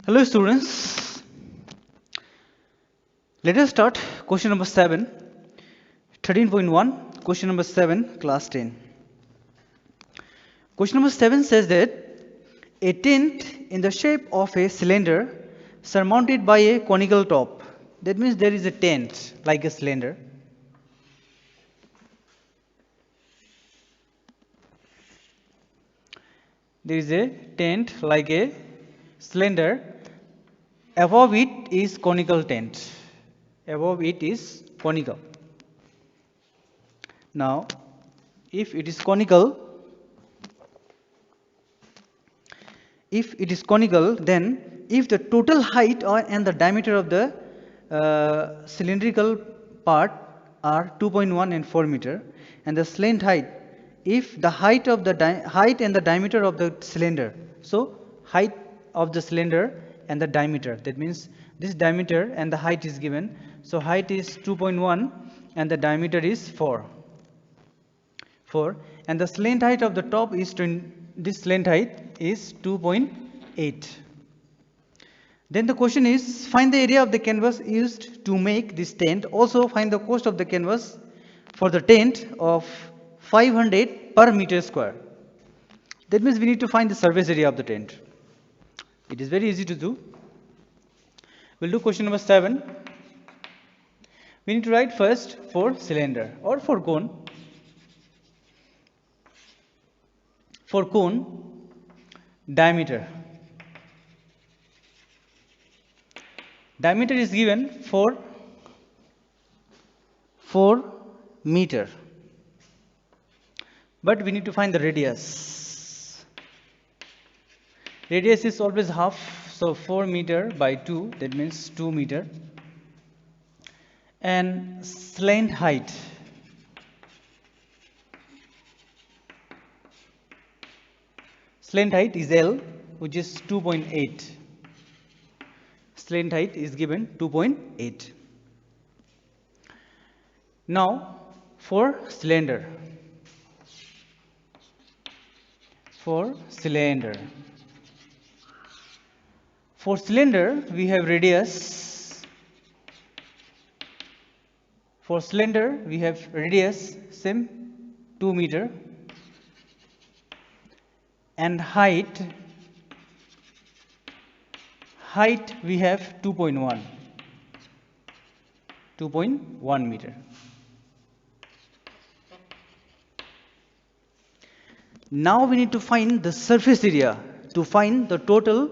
Hello students, let us start question number 7, 13.1, question number 7, class 10. Question number 7 says that a tent in the shape of a cylinder surmounted by a conical top. That means there is a tent like a cylinder. There is a tent like a cylinder. Above it is conical tent. Above it is conical. Now, if it is conical, then if the total height and the diameter of the cylindrical part are 2.1 and 4 meter, and the slant height, if the height of the height and the diameter of the cylinder, so height of the cylinder and the diameter, that means this diameter and the height is given, so height is 2.1 and the diameter is 4, and the slant height of the top is this slant height is 2.8. Then the question is, find the area of the canvas used to make this tent. Also find the cost of the canvas for the tent of 500 per meter square. That means we need to find the surface area of the tent. It is very easy to do. We'll do question number 7. We need to write first for cylinder or for cone. For cone, diameter. Diameter is given for 4 meter. But we need to find the radius. Radius is always half, so 4 meter by 2, that means 2 meter. And slant height. Slant height is L, which is 2.8. Slant height is given 2.8. Now for cylinder. For cylinder we have radius. For cylinder we have radius same 2 meter. And height we have 2.1 meter. Now we need to find the surface area to find the total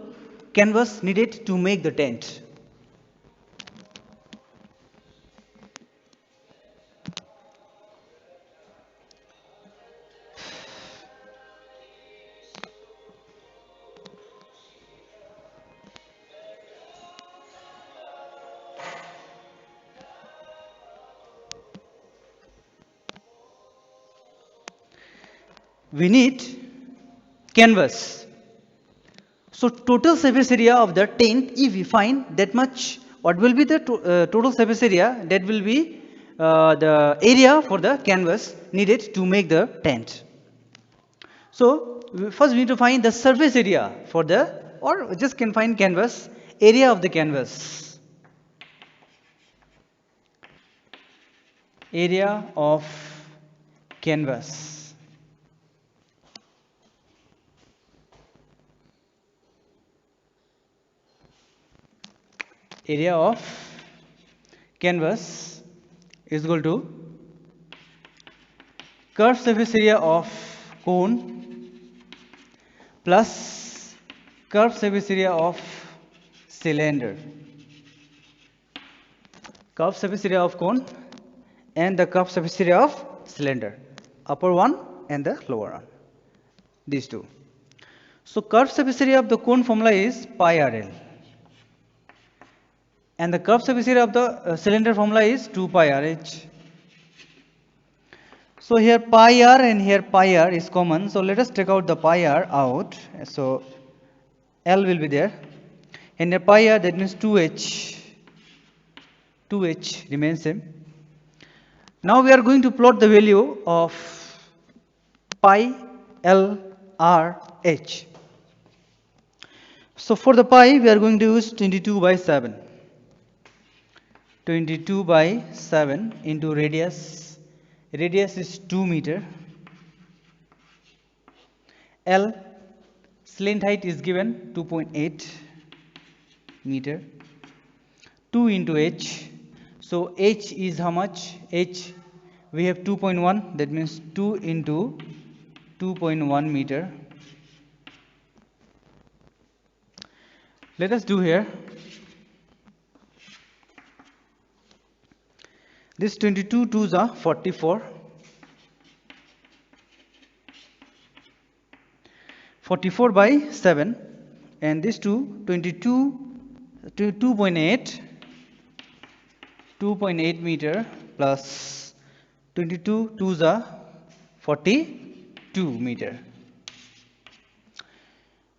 canvas needed to make the tent. We need canvas. So total surface area of the tent, if we find that much, what will be the total surface area? That will be the area for the canvas needed to make the tent. So first we need to find the surface area for the, or just can find canvas, area of the canvas. Area of canvas. Area of canvas is equal to curved surface area of cone plus curved surface area of cylinder. Curved surface area of cone and the curved surface area of cylinder, upper one and the lower one, these two. So curved surface area of the cone formula is pi RL. And the curved surface area of the cylinder formula is 2 pi RH. So here pi r and here pi r is common. So let us take out the pi r out. So L will be there. And here pi r, that means 2h. 2h remains same. Now we are going to plot the value of pi L R H. So for the pi, we are going to use 22 by 7. 22 by 7 into radius. Radius is 2 meter. L, slant height is given 2.8 meter. 2 into h. So h is how much? H, we have 2.1, that means 2 into 2.1 meter. Let us do here. This 22 twos are 44. 44 by 7, and this 22 to 2.8 meter plus 22 twos are 42 meter.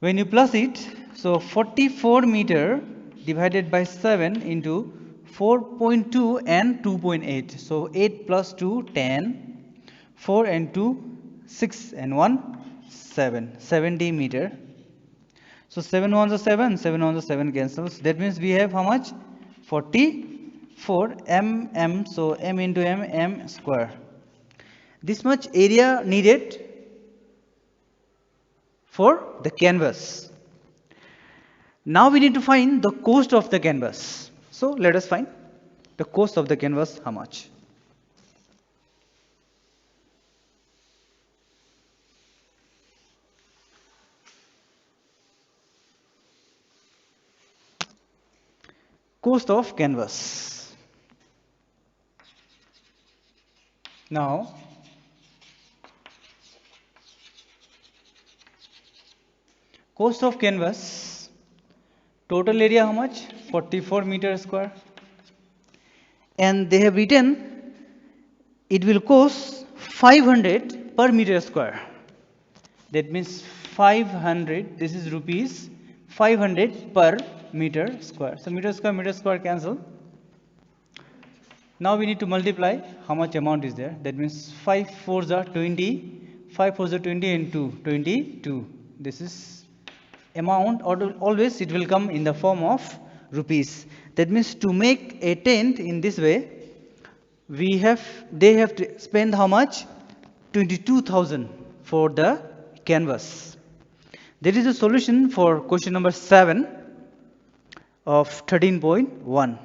When you plus it, so 44 meter divided by 7 into 4.2 and 2.8. So 8 plus 2, 10. 4 and 2, 6 and 1, 7. 70 meter. So 7 ones are 7, 7 ones are 7 cancels. That means we have how much? 44 mm. So m into m, m square. This much area needed for the canvas. Now we need to find the cost of the canvas. So let us find the cost of the canvas, how much. Cost of canvas. Now cost of canvas, total area how much? 44 meter square. And they have written it will cost 500 per meter square. That means 500, this is rupees 500 per meter square. So meter square cancel. Now we need to multiply how much amount is there. That means 5 4s are 20, 5 4s are 20 and 2, 22. This is amount, or always it will come in the form of rupees. That means to make a tent in this way, they have to spend how much? 22,000 for the canvas. There is a solution for question number 7 of 13.1.